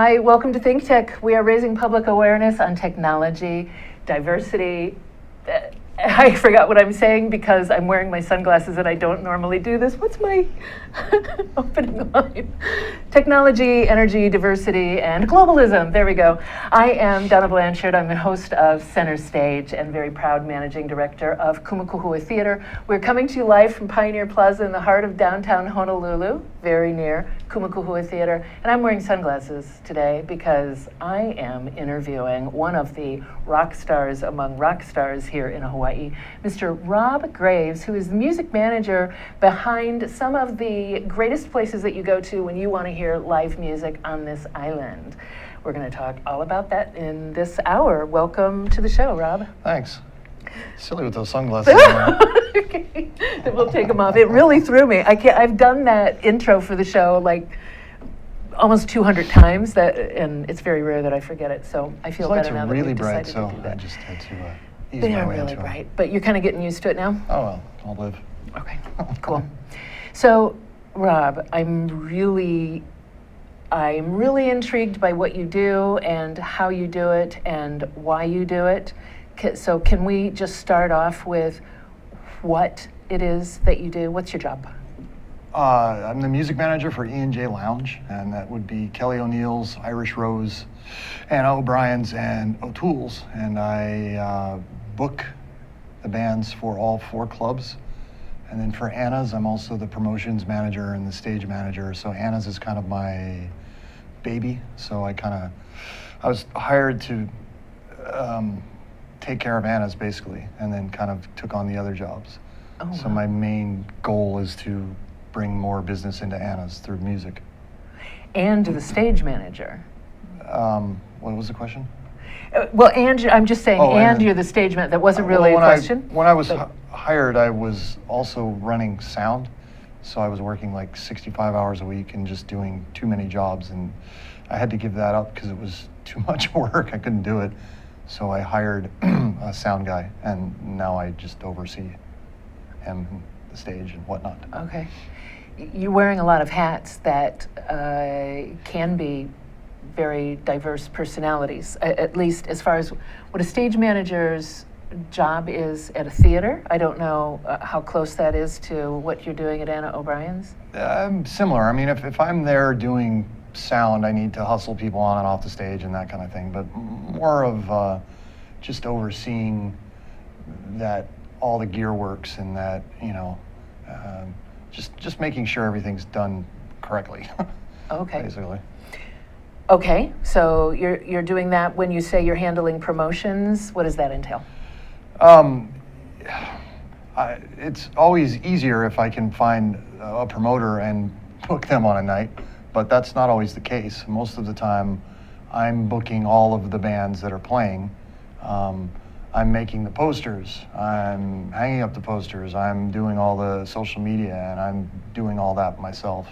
Hi, welcome to Think Tech. We are raising public awareness on technology, diversity. I forgot what I'm saying because I'm wearing my sunglasses and I don't normally do this. What's my opening line? Technology, energy, diversity, and globalism. There we go. I am Donna Blanchard. I'm the host of Center Stage and very proud managing director of Kumakuhua Theater. We're coming to you live from Pioneer Plaza in the heart of downtown Honolulu, very near Kumakuhua Theater. And I'm wearing sunglasses today because I am interviewing one of the rock stars among rock stars here in Hawaii, Mr. Rob Graves, who is the music manager behind some of the greatest places that you go to when you want to hear live music on this island. We're going to talk all about that in this hour. Welcome to the show, Rob. Thanks. Silly with those sunglasses. Okay. We'll take them off. It really threw me. I've done that intro for the show like almost 200 times, and it's very rare that I forget it. So I feel better now that we've decided to do that. So I just had to ease They my are way really into bright, but you're kind of getting used to it now? Oh, well, I'll live. Okay, cool. So, Rob, I'm really intrigued by what you do and how you do it and why you do it. So can we just start off with what it is that you do? What's your job? I'm the music manager for E&J Lounge, and that would be Kelley O'Neill's, Irish Rose, Anna O'Brien's, and O'Toole's. And I book the bands for all 4 clubs. And then for Anna's, I'm also the promotions manager and the stage manager. So Anna's is kind of my baby. So I was hired to take care of Anna's basically, and then kind of took on the other jobs. Oh, so wow. my main goal is to bring more business into Anna's through music. And the stage manager. What was the question? Well, and I'm just saying, and you're the stage manager. That wasn't really a question. When I was hired, I was also running sound. So I was working like 65 hours a week and just doing too many jobs. And I had to give that up because it was too much work. I couldn't do it. So I hired a sound guy, and now I just oversee him, the stage and whatnot. Okay. You're wearing a lot of hats that can be very diverse personalities, at least as far as what a stage manager's job is at a theater. I don't know how close that is to what you're doing at Anna O'Brien's. Similar. I mean, if I'm there doing sound, I need to hustle people on and off the stage and that kind of thing, but more of just overseeing that all the gear works and that, just making sure everything's done correctly. Okay. Basically. Okay, so you're doing that when you say you're handling promotions. What does that entail? It's always easier if I can find a promoter and book them on a night, but that's not always the case. Most of the time, I'm booking all of the bands that are playing. I'm making the posters, I'm hanging up the posters, I'm doing all the social media, and I'm doing all that myself.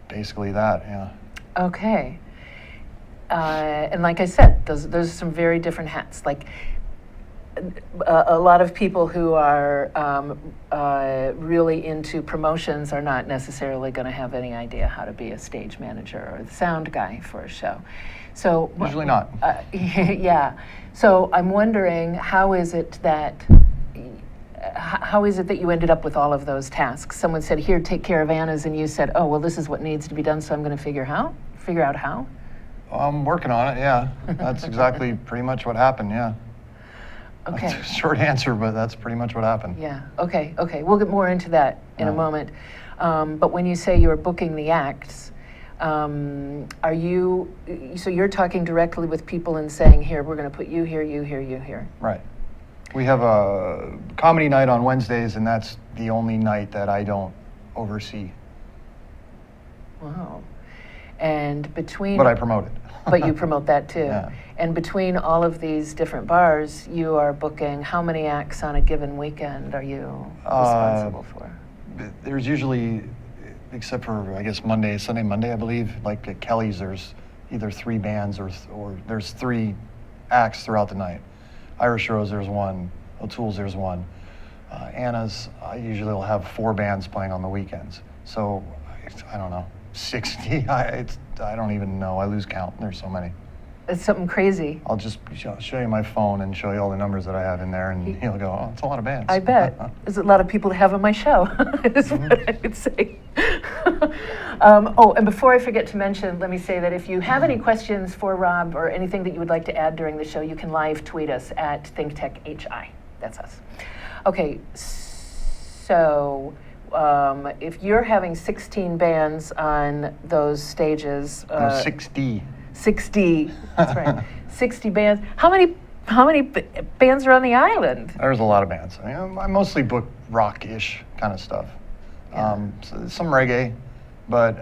Basically that, yeah. Okay. And like I said, those are some very different hats. Like a lot of people who are really into promotions are not necessarily going to have any idea how to be a stage manager or the sound guy for a show. So usually not. Yeah. So I'm wondering, how is it that you ended up with all of those tasks? Someone said, "Here, take care of Anna's," and you said, "Oh, well, this is what needs to be done, so I'm going to figure out how." I'm working on it. Yeah, that's exactly pretty much what happened. Yeah. Okay. That's a short answer, but that's pretty much what happened. Yeah. Okay. We'll get more into that in a moment. But when you say you're booking the acts, so you're talking directly with people and saying, "Here, we're going to put you here, you here, you here." Right. We have a comedy night on Wednesdays, and that's the only night that I don't oversee. Wow. And between... But I promote it. But you promote that too. Yeah. And between all of these different bars, you are booking how many acts on a given weekend are you responsible for? There's usually, except for, I guess, Sunday, Monday, I believe, like at Kelley's, there's either 3 bands or there's 3 acts throughout the night. Irish Rose, there's 1. O'Toole's, there's 1. Anna's, I usually will have 4 bands playing on the weekends. So, I don't know, 60. I don't even know. I lose count. There's so many. It's something crazy. I'll just show you my phone and show you all the numbers that I have in there, and you'll go, oh, it's a lot of bands. I bet. There's a lot of people to have on my show, is what I would say. And before I forget to mention, let me say that if you have any questions for Rob or anything that you would like to add during the show, you can live tweet us at ThinkTechHI. That's us. Okay, so if you're having 16 bands on those stages. 60. 60, that's right. 60 bands. How many bands are on the island? There's a lot of bands. I mostly book rock-ish kind of stuff. Yeah. Some reggae, but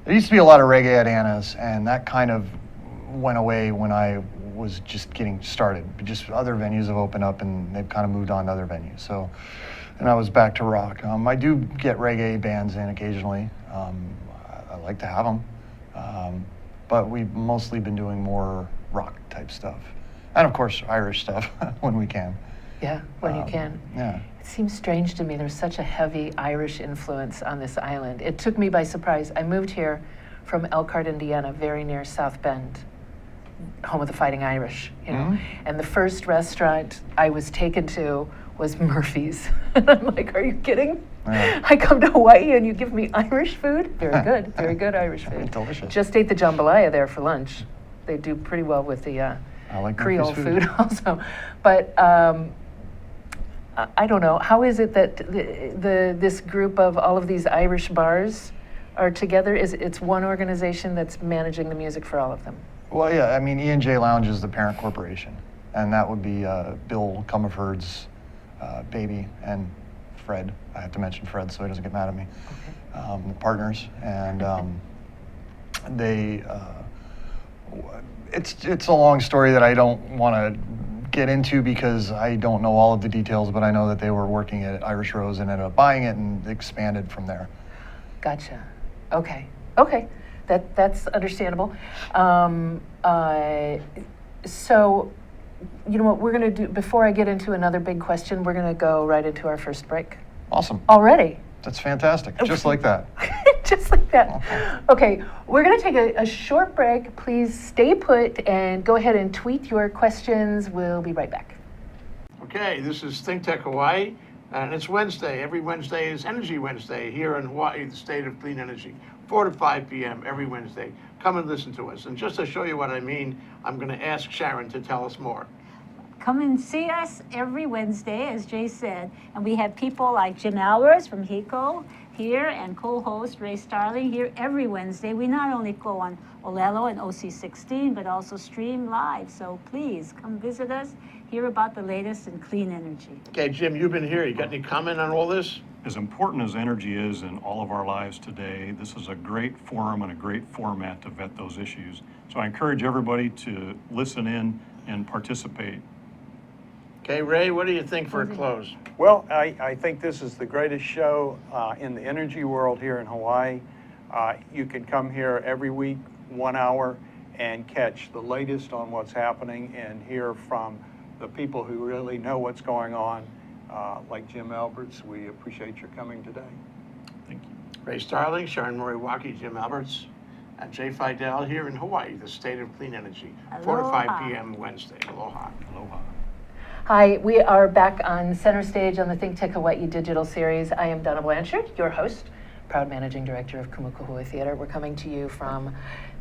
there used to be a lot of reggae at Anna's, and that kind of went away when I was just getting started. Just other venues have opened up, and they've kind of moved on to other venues. So, and I was back to rock. I do get reggae bands in occasionally. I like to have them, but we've mostly been doing more rock type stuff, and of course Irish stuff when we can. Yeah, when you can. Yeah. It seems strange to me. There's such a heavy Irish influence on this island. It took me by surprise. I moved here from Elkhart, Indiana, very near South Bend, home of the Fighting Irish, you know. Mm-hmm. And the first restaurant I was taken to was Murphy's. And I'm like, are you kidding? Yeah. I come to Hawaii and you give me Irish food? Very good Irish food. Delicious. Just ate the jambalaya there for lunch. They do pretty well with the I like Creole Murphy's food also. But I don't know. How is it that this group of all of these Irish bars are together? It's one organization that's managing the music for all of them? Well, yeah. I mean, E&J Lounge is the parent corporation, and that would be Bill Comerford's baby and Fred. I have to mention Fred so he doesn't get mad at me. Okay. The partners, and they. It's a long story that I don't want to get into because I don't know all of the details, but I know that they were working at Irish Rose and ended up buying it and expanded from there. Gotcha. Okay. That's understandable. So, you know what we're going to do, before I get into another big question, we're going to go right into our first break. Awesome. Already? That's fantastic. Just like that. Just like that. Okay, we're going to take a short break. Please stay put and go ahead and tweet your questions. We'll be right back. Okay, this is Think Tech Hawaii, and it's Wednesday. Every Wednesday is Energy Wednesday here in Hawaii, the state of clean energy. 4 to 5 p.m. every Wednesday. Come and listen to us. And just to show you what I mean, I'm going to ask Sharon to tell us more. Come and see us every Wednesday, as Jay said. And we have people like Jim Albers from HECO here and co-host Ray Starling here every Wednesday. We not only go on Olelo and OC16, but also stream live. So please come visit us, hear about the latest in clean energy. Okay, Jim, you've been here. You got any comment on all this? As important as energy is in all of our lives today, this is a great forum and a great format to vet those issues. So I encourage everybody to listen in and participate. Okay, Ray, what do you think for a close? Well, I think this is the greatest show in the energy world here in Hawaii. You can come here every week, 1 hour, and catch the latest on what's happening and hear from the people who really know what's going on, like Jim Alberts. We appreciate your coming today. Thank you. Ray Starling, Sharon Moriwaki, Jim Alberts, and Jay Fidel here in Hawaii, the state of clean energy. 4 to 5 Aloha. p.m. Wednesday. Aloha. Aloha. Hi, we are back on center stage on the Think Tech Hawaii digital series. I am Donna Blanchard, your host, proud managing director of Kumukuhui Theater. We're coming to you from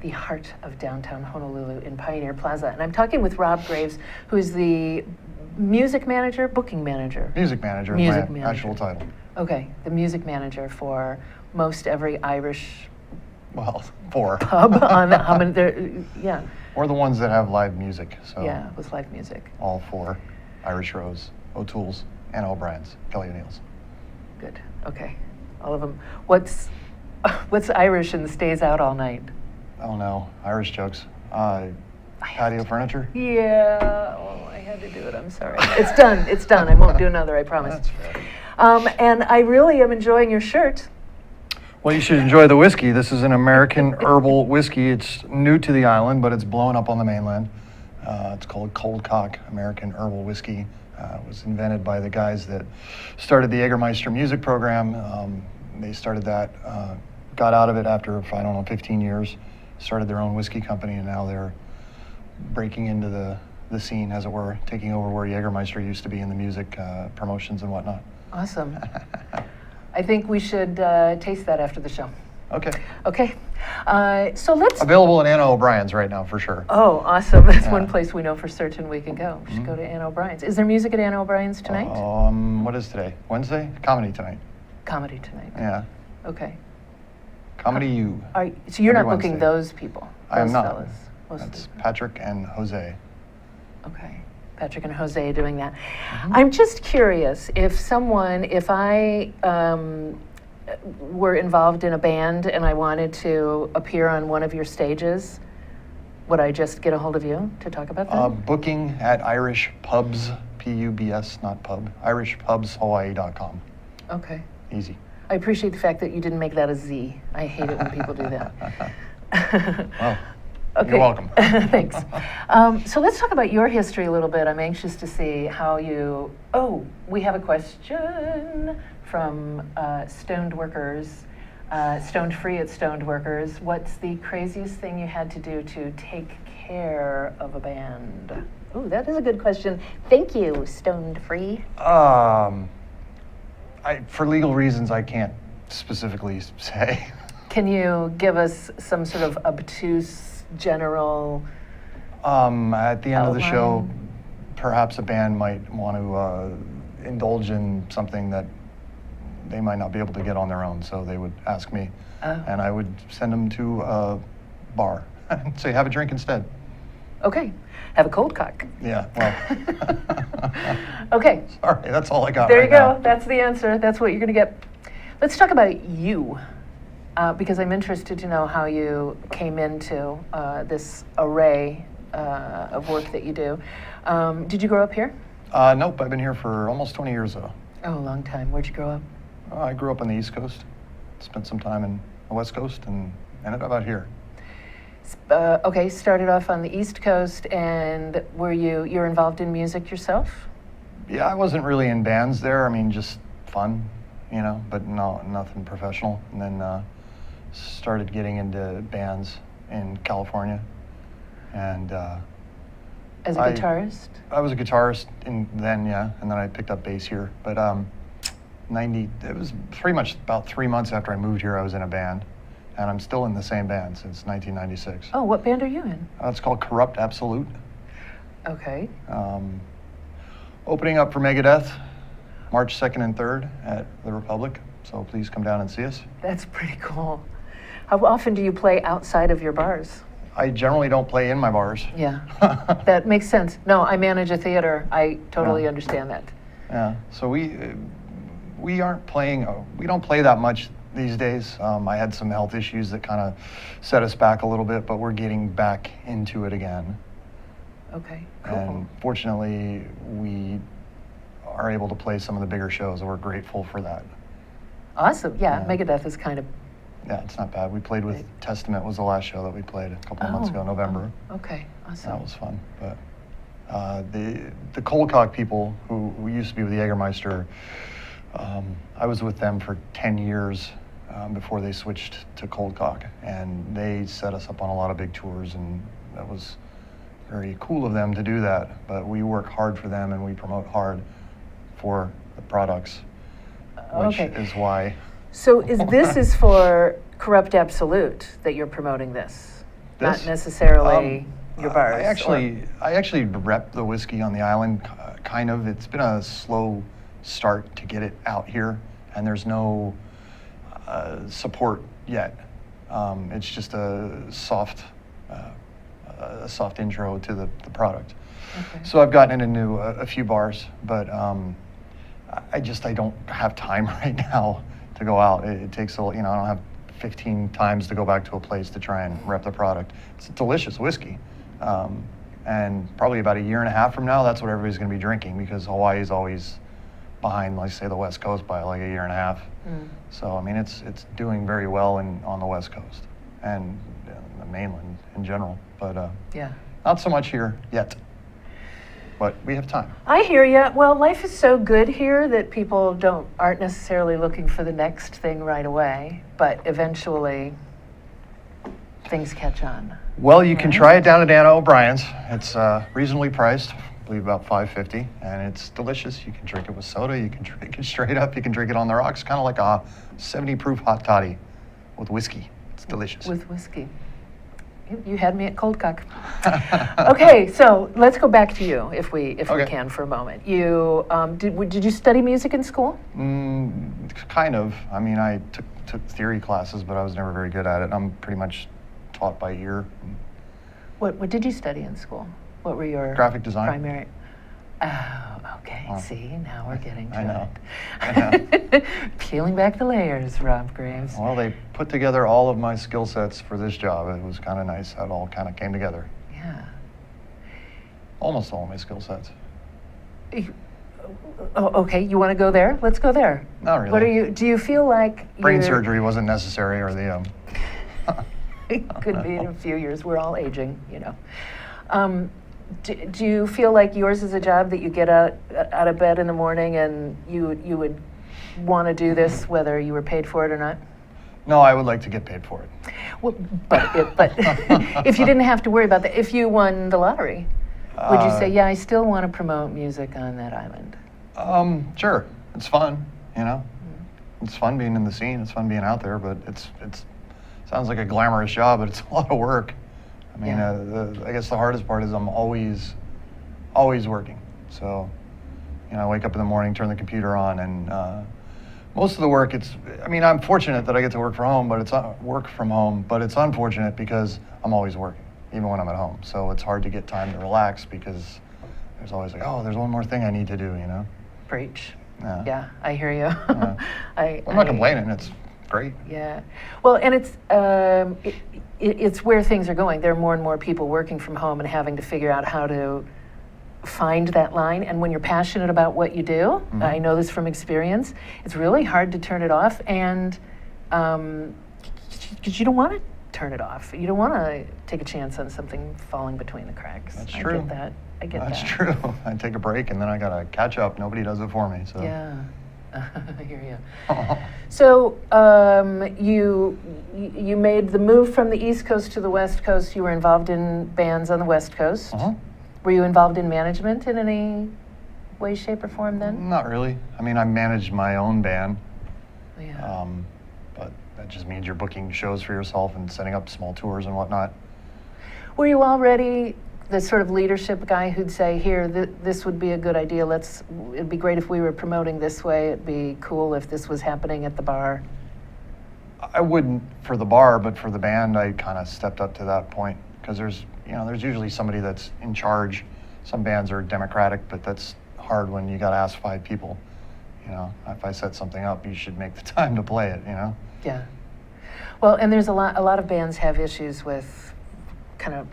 the heart of downtown Honolulu in Pioneer Plaza. And I'm talking with Rob Graves, who's the music manager, booking manager. Music manager Music is my manager. actual title. Okay, the music manager for most every Irish Well, 4. pub on the, how many there, yeah, Or the ones that have live music. So yeah, with live music. all 4. Irish Rose, O'Toole's, and O'Brien's, Kelley O'Neill's. Good, okay, all of them. What's Irish and stays out all night? Oh no, Irish jokes. Patio furniture? Yeah, oh, I had to do it, I'm sorry. It's done, I won't do another, I promise. That's fair. And I really am enjoying your shirt. Well, you should enjoy the whiskey. This is an American herbal whiskey. It's new to the island, but it's blown up on the mainland. It's called Coldcock American Herbal Whiskey. It was invented by the guys that started the Jägermeister music program they started that, got out of it after, I don't know, 15 years, started their own whiskey company, and now they're breaking into the scene, as it were, taking over where Jägermeister used to be in the music promotions and whatnot. Awesome. I think we should taste that after the show. Okay. Okay. So let's. Available at Anna O'Brien's right now, for sure. Oh, awesome. That's one Yeah. place we know for certain we can go. We should go to Anna O'Brien's. Is there music at Anna O'Brien's tonight? What is today? Wednesday? Comedy tonight. Comedy tonight. Yeah. Okay. Comedy U. So you're not Every booking Wednesday. those people? I am those not. fellas? Most That's of- Patrick and Jose. Okay. Patrick and Jose doing that. I'm just curious if I were involved in a band and I wanted to appear on one of your stages, would I just get a hold of you to talk about that? Booking at Irish Pubs, P-U-B-S, not pub, irishpubshawaii.com. Okay. Easy. I appreciate the fact that you didn't make that a Z. I hate it when people do that. Well, Okay. you're welcome. Thanks. So let's talk about your history a little bit. I'm anxious to see how you. Oh, we have a question from Stoned Workers, Stoned Free at Stoned Workers. What's the craziest thing you had to do to take care of a band? Oh, that is a good question. Thank you, Stoned Free. For legal reasons, I can't specifically say. Can you give us some sort of obtuse general? At the end of the show, Outline. perhaps a band might want to indulge in something that they might not be able to get on their own, so they would ask me, and I would send them to a bar and say, have a drink instead. Okay, have a Coldcock. Yeah, well, Okay. sorry, that's all I got There right you go. now. That's the answer. That's what you're going to get. Let's talk about you, because I'm interested to know how you came into this array of work that you do. Did you grow up here? Nope, I've been here for almost 20 years, though. Oh, a long time. Where'd you grow up? I grew up on the East Coast, spent some time in the West Coast, and ended up out here. Okay, started off on the East Coast, and you're involved in music yourself? Yeah, I wasn't really in bands there. I mean, just fun, but no, nothing professional. And then started getting into bands in California. And As a guitarist? I was a guitarist then, yeah, and then I picked up bass here. But it was pretty much about 3 months after I moved here, I was in a band. And I'm still in the same band since 1996. Oh, what band are you in? It's called Corrupt Absolute. Okay. Opening up for Megadeth, March 2nd and 3rd at the Republic. So please come down and see us. That's pretty cool. How often do you play outside of your bars? I generally don't play in my bars. Yeah, that makes sense. No, I manage a theater. I totally Yeah. understand that. Yeah. So we aren't playing. We don't play that much these days. I had some health issues that kind of set us back a little bit, but we're getting back into it again. Okay, cool. And fortunately, we are able to play some of the bigger shows, and we're grateful for that. Awesome. Yeah, Yeah. Megadeth is kind of. Yeah, it's not bad. We played with Right. Testament was the last show that we played a couple of months ago, November. Okay, awesome. That was fun. But the Coldcock people who used to be with Jägermeister, I was with them for 10 years before they switched to Coldcock, and they set us up on a lot of big tours, and that was very cool of them to do that. But we work hard for them, and we promote hard for the products, which Okay. is why. So this is for Corrupt Absolute that you're promoting this? Not This? necessarily your bars? I actually rep the whiskey on the island, kind of. It's been a slow start to get it out here, and there's no support yet. It's just a soft intro to the product. Okay. So I've gotten it into a few bars, but I don't have time right now to go out. It takes I don't have 15 times to go back to a place to try and rep the product. It's a delicious whiskey. And probably about a year and a half from now, that's what everybody's going to be drinking, because Hawaii is always behind, like, say, the West Coast by like a year and a half. So, I mean, it's doing very well on the West Coast and the mainland in general, but Yeah. not so much here yet. but we have time. I hear you. Well, life is so good here that people aren't necessarily looking for the next thing right away, but eventually things catch on. Well, you can try it down at Donna O'Brien's. It's reasonably priced, I believe about $5.50, and it's delicious. You can drink it with soda, you can drink it straight up, you can drink it on the rocks, kind of like a 70 proof hot toddy with whiskey. It's delicious. With whiskey. You had me at Coldcock. Okay, so let's go back to you, if we Okay. can, for a moment. You did you study music in school? Kind of. I mean, I took theory classes, but I was never very good at it. I'm pretty much taught by ear. What did you study in school? What were your Graphic design. primary? Oh, okay. Oh. See, now we're getting to I know. it. Peeling back the layers, Rob Graves. Well, they put together all of my skill sets for this job. It was kind of nice. That all kind of came together. Yeah. Almost all my skill sets. Oh, okay. You want to go there? Let's go there. Not really. What are you? Do you feel like Brain you're- surgery wasn't necessary, or the Could be in a few years. We're all aging, you know. Do you feel like yours is a job that you get out of bed in the morning and you would want to do this whether you were paid for it or not? No, I would like to get paid for it. Well, but if you didn't have to worry about that, if you won the lottery, would you say, yeah, I still want to promote music on that island? Sure. It's fun, you know. It's fun being in the scene. It's fun being out there, but it's sounds like a glamorous job, but it's a lot of work. I mean, Yeah. I guess the hardest part is I'm always working. So, you know, I wake up in the morning, turn the computer on, and most of the work, I mean, I'm fortunate that I get to work from home, but it's unfortunate because I'm always working, even when I'm at home. So it's hard to get time to relax because there's always like, oh, there's one more thing I need to do, you know? Preach. Yeah. Yeah, I hear you. Yeah. I'm not complaining. It's great. Yeah. Well, and it's where things are going. There are more and more people working from home and having to figure out how to find that line. And when you're passionate about what you do, I know this from experience, it's really hard to turn it off. And because you don't want to turn it off. You don't want to take a chance on something falling between the cracks. That's I true. get that. I get That's that. true. I take a break and then I gotta catch up. Nobody does it for me. So. Yeah. I hear you. So you made the move from the East Coast to the West Coast. You were involved in bands on the West Coast. Uh-huh. Were you involved in management in any way, shape, or form then? Not really. I mean, I managed my own band, Yeah. but that just means you're booking shows for yourself and setting up small tours and whatnot. Were you already the sort of leadership guy who'd say, "Here, this would be a good idea. It'd be great if we were promoting this way. It'd be cool if this was happening at the bar." I wouldn't for the bar, but for the band, I kind of stepped up to that point because there's usually somebody that's in charge. Some bands are democratic, but that's hard when you got to ask 5 people. You know, if I set something up, you should make the time to play it. You know. Yeah. Well, and there's a lot of bands have issues with kind of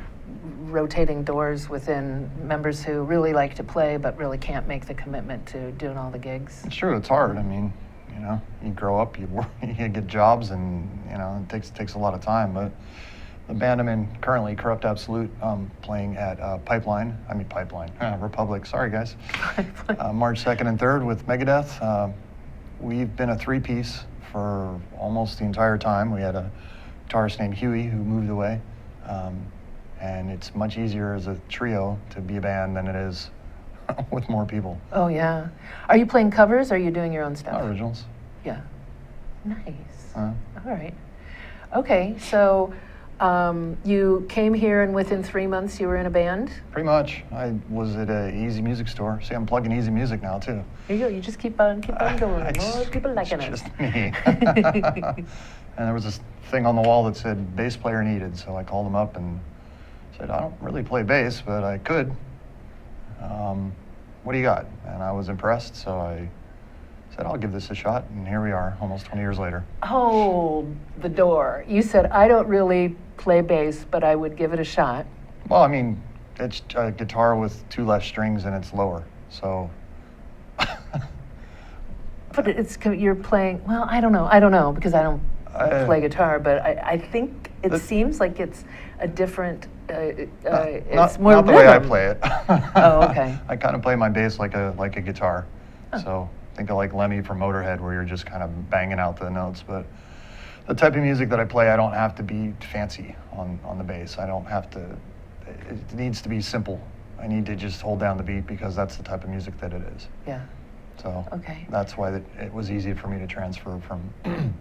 rotating doors within members who really like to play but really can't make the commitment to doing all the gigs. It's true. It's hard. I mean, you know, you grow up, you work, you get jobs, and you know, it takes a lot of time. But the band I'm in currently, Corrupt Absolute, playing at Republic. Sorry, guys. March 2nd and 3rd with Megadeth. We've been a 3-piece for almost the entire time. We had a guitarist named Huey who moved away. And it's much easier as a trio to be a band than it is with more people. Oh, yeah. Are you playing covers or are you doing your own stuff? Not originals. Yeah. Nice. Uh, All right. Okay, so you came here and within 3 months you were in a band? Pretty much. I was at a Easy Music store. See, I'm plugging Easy Music now, too. Here you go. You just keep on going. More people liking It's it. just me. And there was this thing on the wall that said bass player needed, so I called them up and said, I don't really play bass, but I could. What do you got? And I was impressed, so I said, I'll give this a shot, and here we are, almost 20 years later. Hold the door. You said, I don't really play bass, but I would give it a shot. Well, I mean, it's a guitar with 2 less strings and it's lower, so. But you're playing, well, I don't know, because I don't I- play guitar, but I think it seems like it's a different it's Not, more not the way I rhythm. play it. Oh, okay. I kind of play my bass like a guitar. So think of like Lemmy from Motorhead, where you're just kind of banging out the notes. But the type of music that I play, I don't have to be fancy on the bass. I don't have to. It needs to be simple. I need to just hold down the beat because that's the type of music that it is. Yeah. So Okay. that's why it was easy for me to transfer from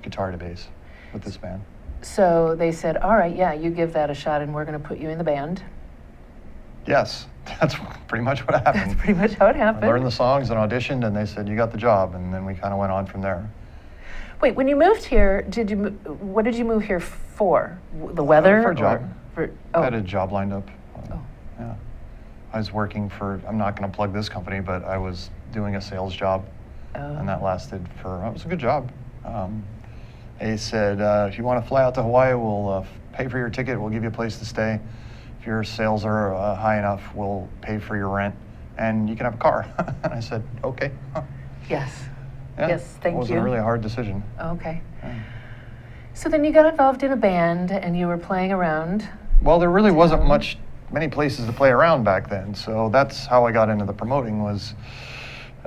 guitar to bass with this band. So they said, all right, yeah, you give that a shot and we're going to put you in the band. Yes, that's pretty much what happened. That's pretty much how it I happened. learned the songs and auditioned, and they said, you got the job, and then we kind of went on from there. Wait, when you moved here, what did you move here for? The weather? For a job. Oh. I had a job lined up. Oh. Yeah. I was working for, I'm not going to plug this company, but I was doing a sales job, and that lasted for, it was a good job. They said, if you want to fly out to Hawaii, we'll pay for your ticket, we'll give you a place to stay. If your sales are high enough, we'll pay for your rent, and you can have a car. And I said, okay. Yes. Yeah, Yes, thank It wasn't you. a really hard decision. Okay. Yeah. So then you got involved in a band and you were playing around. Well, there really wasn't many places to play around back then, so that's how I got into the promoting was,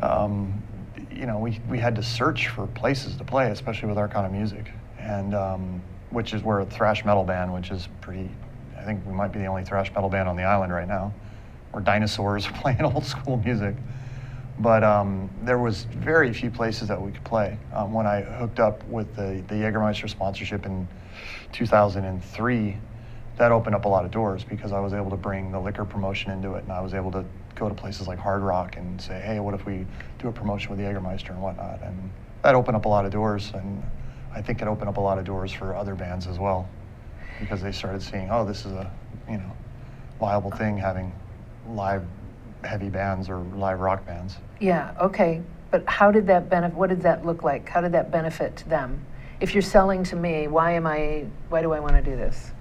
you know, we had to search for places to play, especially with our kind of music, and which is we're a thrash metal band, which is pretty, I think we might be the only thrash metal band on the island right now. We're dinosaurs playing old school music. But there was very few places that we could play. When I hooked up with the Jägermeister sponsorship in 2003, that opened up a lot of doors because I was able to bring the liquor promotion into it, and I was able to go to places like Hard Rock and say, hey, what if we do a promotion with Jägermeister and whatnot? And that opened up a lot of doors, and I think it opened up a lot of doors for other bands as well because they started seeing, oh, this is a viable thing, having live heavy bands or live rock bands. Yeah, okay. But how did that what did that look like? How did that benefit them? If you're selling to me, why do I want to do this?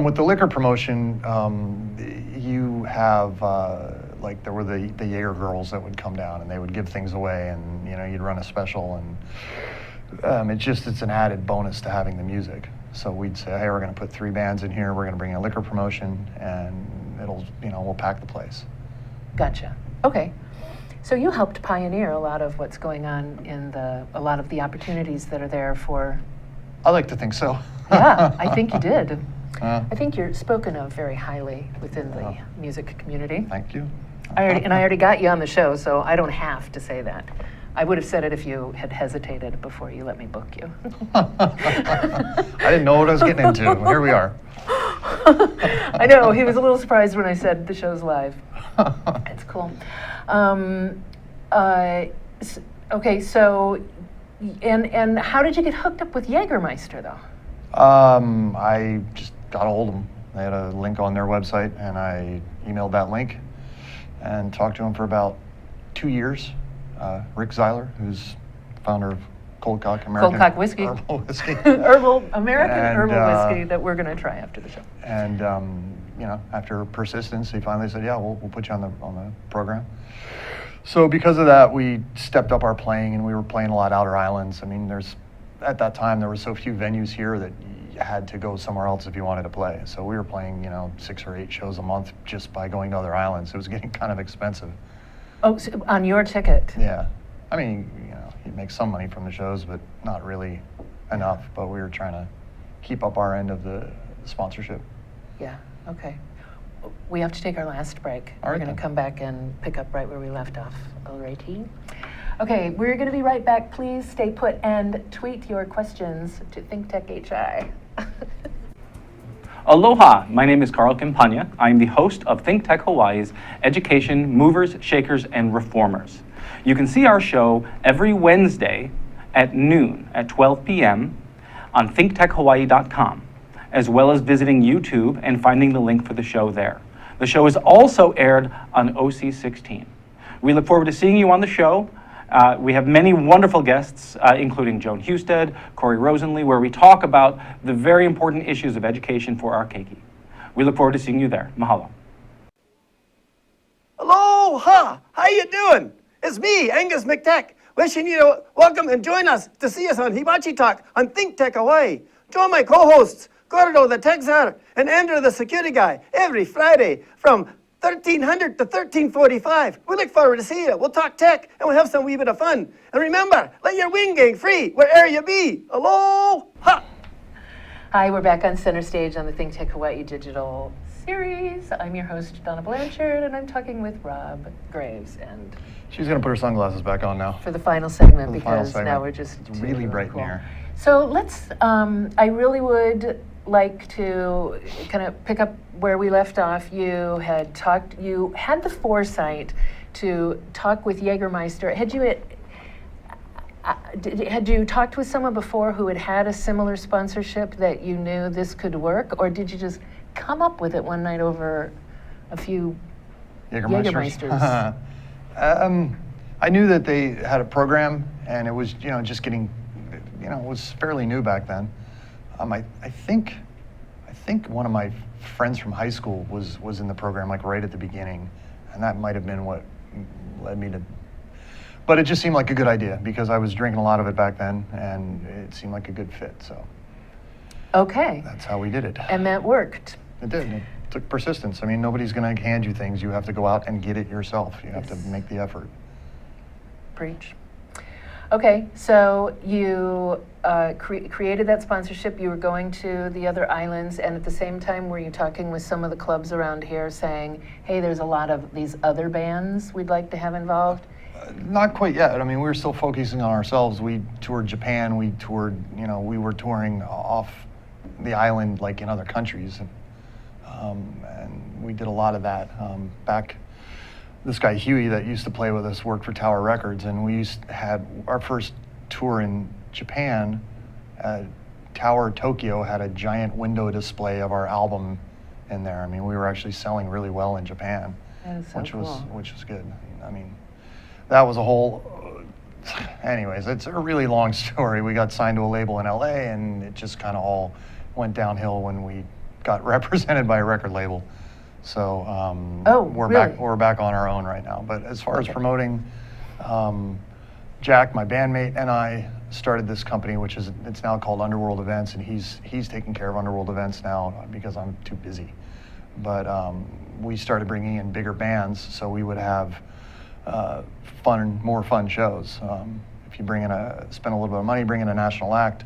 With the liquor promotion, you have, like there were the Jaeger girls that would come down and they would give things away, and you'd run a special, and it's an added bonus to having the music. So we'd say, hey, we're going to put 3 bands in here, we're going to bring a liquor promotion, and we'll pack the place. Gotcha. Okay. So you helped pioneer a lot of what's going on in a lot of the opportunities that are there for. I like to think so. Yeah, I think you did. I think you're spoken of very highly within the music community. Thank you. I already got you on the show, so I don't have to say that. I would have said it if you had hesitated before you let me book you. I didn't know what I was getting into. Here we are. I know, he was a little surprised when I said the show's live. It's cool. Okay, so, and how did you get hooked up with Jägermeister, though? I just got a hold of them. They had a link on their website, and I emailed that link and talked to them for about 2 years. Rick Zeiler, who's founder of Coldcock, American Coldcock whiskey. Herbal whiskey. American And, herbal whiskey that we're going to try after the show. And after persistence, he finally said, "Yeah, we'll put you on the program." So because of that, we stepped up our playing, and we were playing a lot outer islands. I mean, at that time there were so few venues here that you had to go somewhere else if you wanted to play. So we were playing 6 or 8 shows a month just by going to other islands. It was getting kind of expensive. Oh, so on your ticket? Yeah, I mean, you'd make some money from the shows, but not really enough. But we were trying to keep up our end of the sponsorship. Yeah, okay. We have to take our last break. All right, We're going then. to come back and pick up right where we left off. Alrighty. Okay, we're going to be right back. Please stay put and tweet your questions to ThinkTechHI. Aloha, my name is Carl Campagna. I'm the host of Think Tech Hawaii's Education Movers, Shakers, and Reformers. You can see our show every Wednesday at noon at 12 p.m. on thinktechhawaii.com, as well as visiting YouTube and finding the link for the show there. The show is also aired on OC16. We look forward to seeing you on the show. We have many wonderful guests, including Joan Husted, Corey Rosenlee, where we talk about the very important issues of education for our keiki. We look forward to seeing you there. Mahalo. Aloha! How you doing? It's me, Angus McTech, wishing you to welcome and join us to see us on Hibachi Talk on Think Tech Hawaii. Join my co-hosts, Gordo the Texar, and Andrew the security guy every Friday from 1300 to 1345. We look forward to seeing you. We'll talk tech and we'll have some wee bit of fun. And remember, let your wing gang free wherever you be. Aloha! Hi, we're back on Center Stage on the Think Tech Hawaii Digital Series. I'm your host, Donna Blanchard, and I'm talking with Rob Graves. And She's going to put her sunglasses back on now. for the final segment, For the final because segment. now we're just It's really too bright in cool. here. So let's, I really would like to kind of pick up where we left off. You had the foresight to talk with Jägermeister. Had you talked with someone before who had a similar sponsorship that you knew this could work, or did you just come up with it one night over a few Jägermeisters? I knew that they had a program, and it was, just getting, it was fairly new back then. I think one of my friends from high school was in the program, like right at the beginning, and that might have been what led me to. But it just seemed like a good idea because I was drinking a lot of it back then, and it seemed like a good fit. So Okay. that's how we did it. And that worked. It did. It took persistence. I mean, nobody's going to hand you things. You have to go out and get it yourself. You have to Yes. make the effort. Preach. Okay, so you created that sponsorship. You were going to the other islands, and at the same time, were you talking with some of the clubs around here saying, hey, there's a lot of these other bands we'd like to have involved? Not quite yet. I mean, we were still focusing on ourselves. We toured Japan. We toured, we were touring off the island like in other countries. And we did a lot of that. Back, this guy Huey that used to play with us worked for Tower Records, and we had our first tour in Japan. Tower Tokyo had a giant window display of our album in there. I mean, we were actually selling really well in Japan, That is so which cool. was good. I mean, that was a whole. Anyways, it's a really long story. We got signed to a label in LA, and it just kind of all went downhill when we got represented by a record label. So we're back on our own right now. But as far as promoting, Jack, my bandmate, and I started this company, it's now called Underworld Events, and he's taking care of Underworld Events now because I'm too busy. But we started bringing in bigger bands, so we would have more fun shows. If you spend a little bit of money, bring in a national act,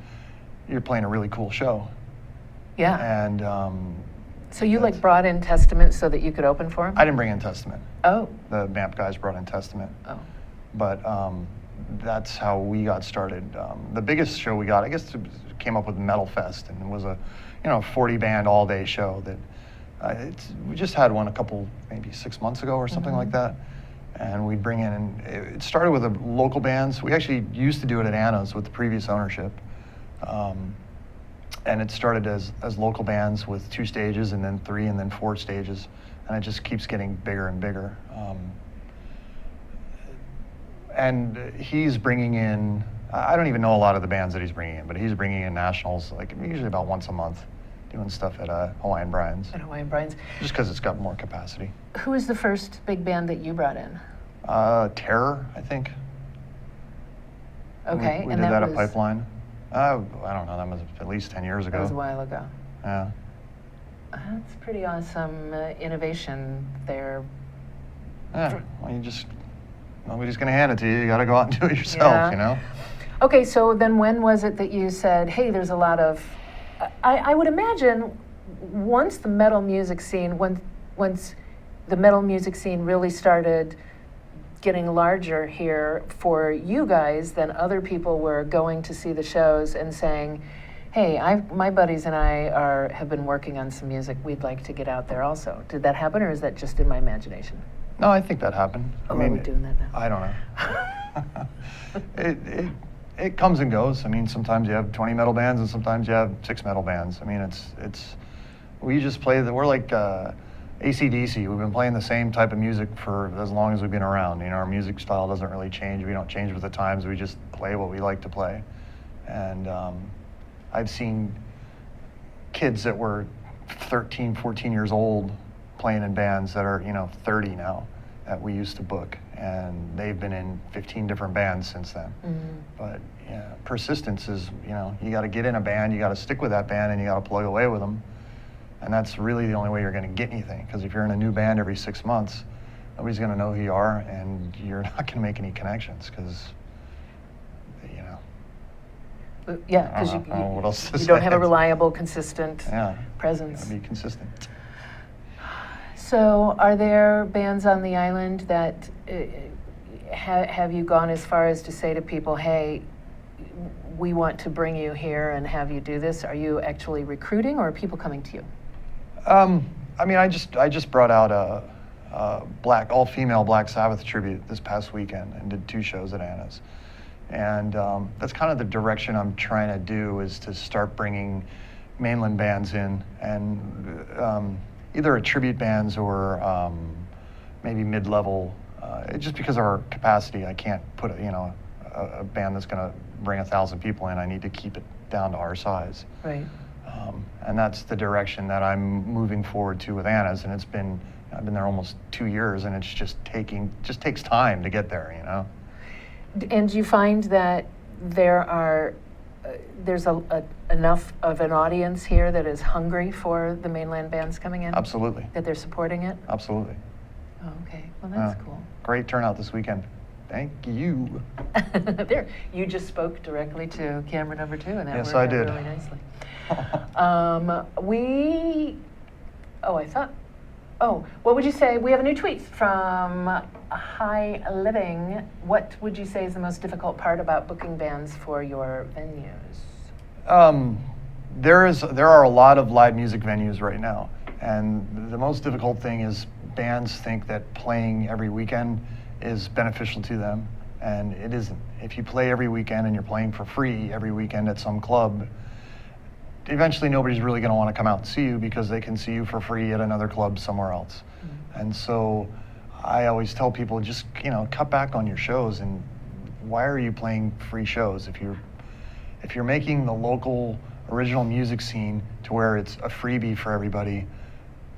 you're playing a really cool show. Yeah. And So you brought in Testament so that you could open for them? I didn't bring in Testament. Oh. The MAP guys brought in Testament. Oh. But that's how we got started. The biggest show we got, I guess, came up with Metal Fest, and it was a 40 band all day show that we just had one maybe 6 months ago or something like that. And we'd bring in, and it started with the local bands. We actually used to do it at Anna's with the previous ownership. And it started as local bands with 2 stages, and then 3, and then 4 stages. And it just keeps getting bigger and bigger. And he's bringing in, I don't even know a lot of the bands that he's bringing in, but he's bringing in nationals, usually about once a month, doing stuff at Hawaiian Brian's. At Hawaiian Brian's. Just because it's got more capacity. Who was the first big band that you brought in? Terror, I think. Okay. We did that at Pipeline. I don't know, that was at least 10 years ago. That was a while ago. Yeah. That's pretty awesome innovation there. Yeah, well, nobody's going to hand it to you. You got to go out and do it yourself, Yeah. Okay, so then when was it that you said, hey, there's a lot of, I would imagine once the metal music scene really started getting larger here for you guys, then other people were going to see the shows and saying, hey, my buddies and I have been working on some music. We'd like to get out there also. Did that happen, or is that just in my imagination? No, I think that happened. Or are we doing that now? I don't know. It comes and goes. I mean, sometimes you have 20 metal bands, and sometimes you have 6 metal bands. I mean, we just play we're like AC/DC. We've been playing the same type of music for as long as we've been around. Our music style doesn't really change. We don't change with the times. We just play what we like to play. And I've seen kids that were 13, 14 years old playing in bands that are 30 now that we used to book, and they've been in 15 different bands since then. But yeah, persistence is, you got to get in a band, you got to stick with that band, and you got to plug away with them. And that's really the only way you're going to get anything. Because if you're in a new band every 6 months, nobody's going to know who you are, and you're not going to make any connections. Because, Yeah, because I don't know what else to you don't say. have a reliable, consistent yeah, presence. gotta be consistent. So are there bands on the island that have you gone as far as to say to people, hey, we want to bring you here and have you do this? Are you actually recruiting, or are people coming to you? I mean, I just brought out a all-female Black Sabbath tribute this past weekend and did 2 shows at Anna's. And that's kind of the direction I'm trying to do, is to start bringing mainland bands in, and either tribute bands or maybe mid-level. Just because of our capacity, I can't put a band that's going to bring 1,000 people in. I need to keep it down to our size. Right. And that's the direction that I'm moving forward to with Anna's. And I've been there almost 2 years, and it's just takes time to get there, And do you find that there's enough of an audience here that is hungry for the mainland bands coming in? Absolutely. That they're supporting it? Absolutely. Oh, okay. Well, that's cool. Great turnout this weekend. Thank you. There, you just spoke directly to camera number 2, and that Yes, worked I out did. really nicely. What would you say? We have a new tweet from High Living. What would you say is the most difficult part about booking bands for your venues? There are a lot of live music venues right now, and the most difficult thing is bands think that playing every weekend is beneficial to them, and it isn't. If you play every weekend and you're playing for free every weekend at some club, eventually nobody's really going to want to come out and see you, because they can see you for free at another club somewhere else. And so I always tell people, just cut back on your shows. And why are you playing free shows? If you're making the local original music scene to where it's a freebie for everybody,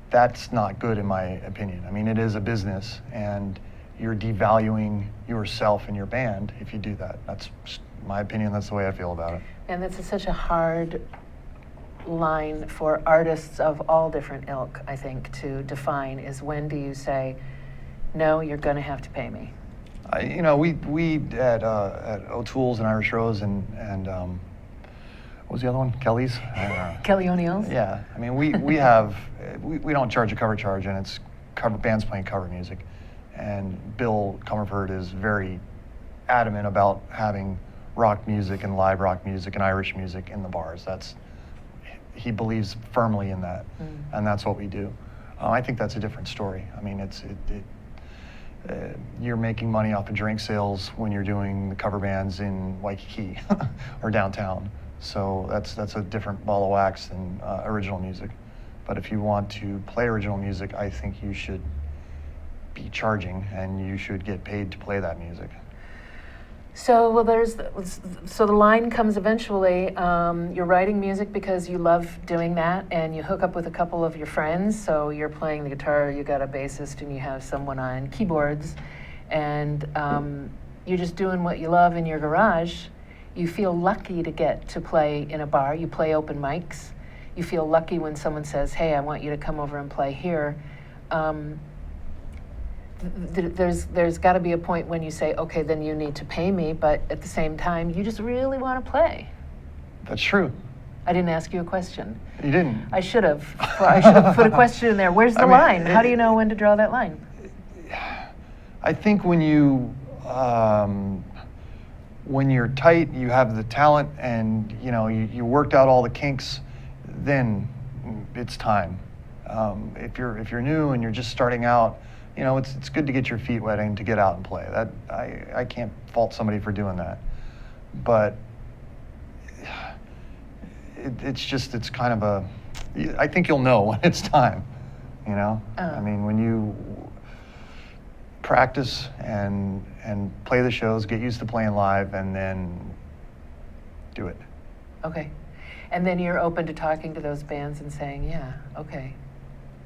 that's not good in my opinion. I mean, it is a business, and you're devaluing yourself and your band if you do that. That's my opinion. That's the way I feel about it. And that's such a hard line for artists of all different ilk, I think, to define, is when do you say, no, you're going to have to pay me? We at O'Toole's and Irish Rose and what was the other one? Kelley's? Kelley O'Neill's? Yeah, I mean, we don't charge a cover charge, and it's bands playing cover music. And Bill Comerford is very adamant about having rock music and live rock music and Irish music in the bars. He believes firmly in that, and that's what we do. I think that's a different story. I mean, you're making money off of drink sales when you're doing the cover bands in Waikiki or downtown. So that's a different ball of wax than original music. But if you want to play original music, I think you should be charging, and you should get paid to play that music. So the line comes eventually. You're writing music because you love doing that, and you hook up with a couple of your friends. So you're playing the guitar, you got a bassist, and you have someone on keyboards, and you're just doing what you love in your garage. You feel lucky to get to play in a bar. You play open mics. You feel lucky when someone says, hey, I want you to come over and play here. There's got to be a point when you say, okay, then you need to pay me, but at the same time, you just really want to play. That's true. I didn't ask you a question. You didn't. I should have. I should have put a question in there. Where's the line? How do you know when to draw that line? I think when you're tight, you have the talent, and you worked out all the kinks, then it's time. If you're new and you're just starting out, it's good to get your feet wet and to get out and play. That I can't fault somebody for doing that. But it's kind of I think you'll know when it's time, I mean, when you practice and play the shows, get used to playing live, and then do it. Okay. And then you're open to talking to those bands and saying, yeah, okay.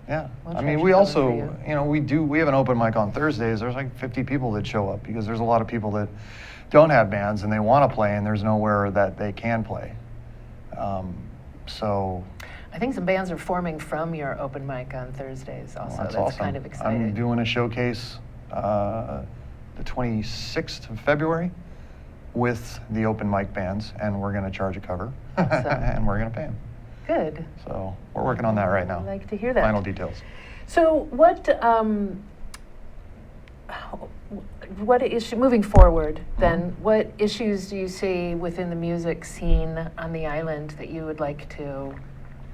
Yeah. We'll I mean, change we the cover also, for you. we have an open mic on Thursdays. There's like 50 people that show up because there's a lot of people that don't have bands and they want to play and there's nowhere that they can play. So I think some bands are forming from your open mic on Thursdays also. that's That's awesome. kind of exciting. I'm doing a showcase the 26th of February with the open mic bands, and we're going to charge a cover, Awesome. and we're going to pay them. Good. So we're working on that right now. I like to hear that. Final details. So what issue, moving forward then, what issues do you see within the music scene on the island that you would like to,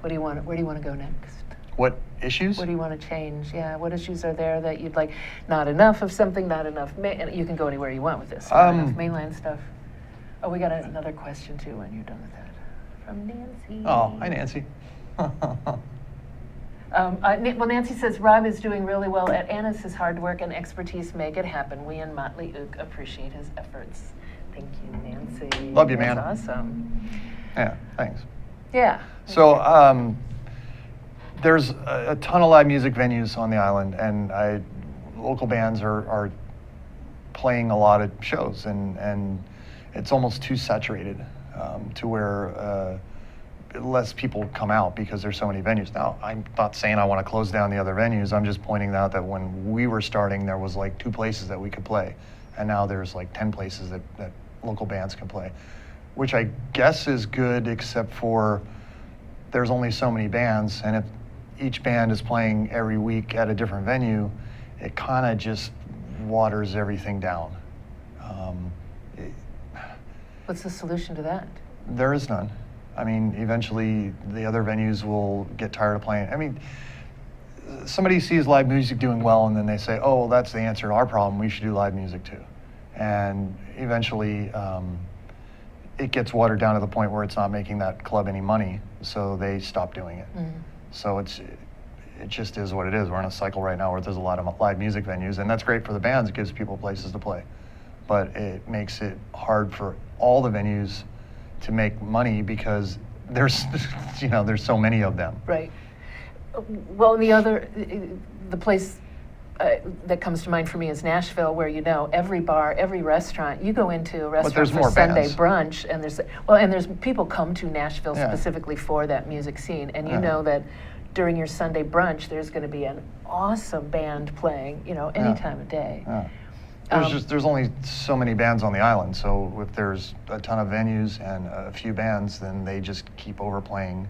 where do you want to go next? What issues? What do you want to change? Yeah, what issues are there that you'd like, not enough of something, not enough, you can go anywhere you want with this, not enough mainland stuff. Oh, we got another question too when you're done with that. From Nancy. Oh, hi, Nancy. Well, Nancy says Rob is doing really well at Annis. His hard work and expertise make it happen. We in Motley Ook appreciate his efforts. Thank you, Nancy. Love you, man. That's awesome. Yeah, thanks. Yeah. So there's a ton of live music venues on the island, and local bands are playing a lot of shows, and it's almost too saturated to where less people come out because there's so many venues. Now, I'm not saying I want to close down the other venues. I'm just pointing out that when we were starting, there was like 2 places that we could play, and now there's like 10 places that local bands can play, which I guess is good, except for there's only so many bands, and if each band is playing every week at a different venue, it kind of just waters everything down. What's the solution to that? There is none. I mean, eventually the other venues will get tired of playing. I mean, somebody sees live music doing well and then they say, oh, well, that's the answer to our problem. We should do live music too. And eventually it gets watered down to the point where it's not making that club any money, so they stop doing it. So it just is what it is. We're in a cycle right now where there's a lot of live music venues, and that's great for the bands. It gives people places to play. But it makes it hard for all the venues to make money because there's, there's so many of them. Right. Well, the place that comes to mind for me is Nashville, where every bar, every restaurant, you go into a restaurant there's for more Sunday bands. brunch, and there's people come to Nashville Yeah. specifically for that music scene, and you Yeah. know that during your Sunday brunch, there's going to be an awesome band playing, any time of day. Yeah. Um, There's only so many bands on the island, so if there's a ton of venues and a few bands, then they just keep overplaying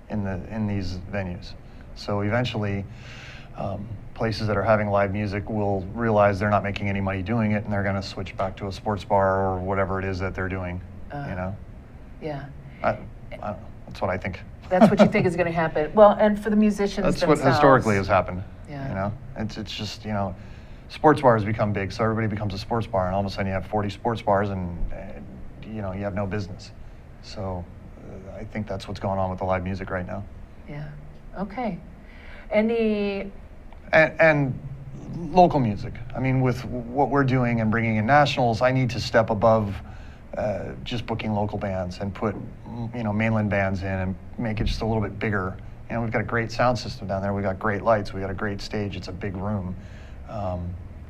in these venues. So eventually, places that are having live music will realize they're not making any money doing it, and they're going to switch back to a sports bar or whatever it is that they're doing. Yeah. I don't know. That's what I think. That's what you think is going to happen. Well, and for the musicians That's themselves. what historically has happened. Yeah. It's just sports bars become big, so everybody becomes a sports bar, and all of a sudden you have 40 sports bars, and you have no business. So I think that's what's going on with the live music right now. Yeah. Okay. And local music. I mean, with what we're doing and bringing in nationals, I need to step above just booking local bands and put mainland bands in and make it just a little bit bigger. We've got a great sound system down there. We've got great lights. We've got a great stage. It's a big room.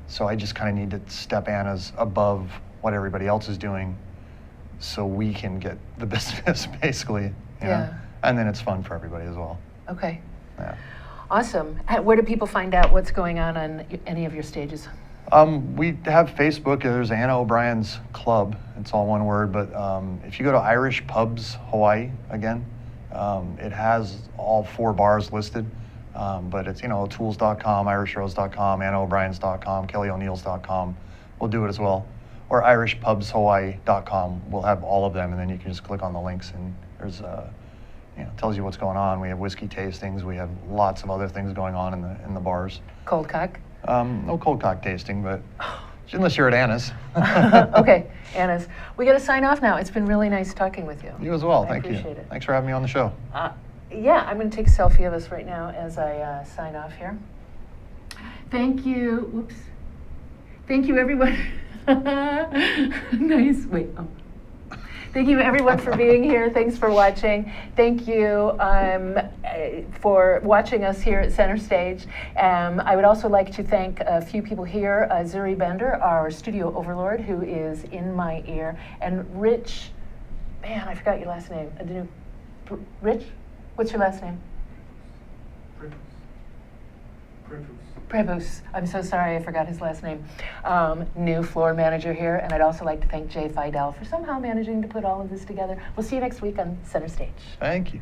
So I just kind of need to step Anna's above what everybody else is doing so we can get the business, basically. You know? And then it's fun for everybody as well. Okay. Yeah. Awesome. Where do people find out what's going on any of your stages? We have Facebook. There's Anna O'Brien's Club. It's all one word. But if you go to Irish Pubs Hawaii, again, it has all 4 bars listed. But it's, O'Tools.com, IrishRose.com, AnnaO'Brien's.com, KelleyO'Neil's.com. We'll do it as well. Or IrishPubsHawaii.com. We'll have all of them, and then you can just click on the links, and there's, tells you what's going on. We have whiskey tastings. We have lots of other things going on in the bars. Coldcock? No Coldcock tasting, but unless you're at Anna's. Okay, Anna's. We got to sign off now. It's been really nice talking with you. You as well. I Thank you. appreciate it. Thanks for having me on the show. Yeah, I'm going to take a selfie of us right now as I sign off here. Thank you. Whoops. Thank you, everyone. Nice. Wait. Thank you, everyone, for being here. Thanks for watching. Thank you for watching us here at Center Stage. I would also like to thank a few people here. Zuri Bender, our studio overlord, who is in my ear, and Rich, man, I forgot your last name. Rich? What's your last name? Prebus. I'm so sorry, I forgot his last name. New floor manager here, and I'd also like to thank Jay Fidel for somehow managing to put all of this together. We'll see you next week on Center Stage. Thank you.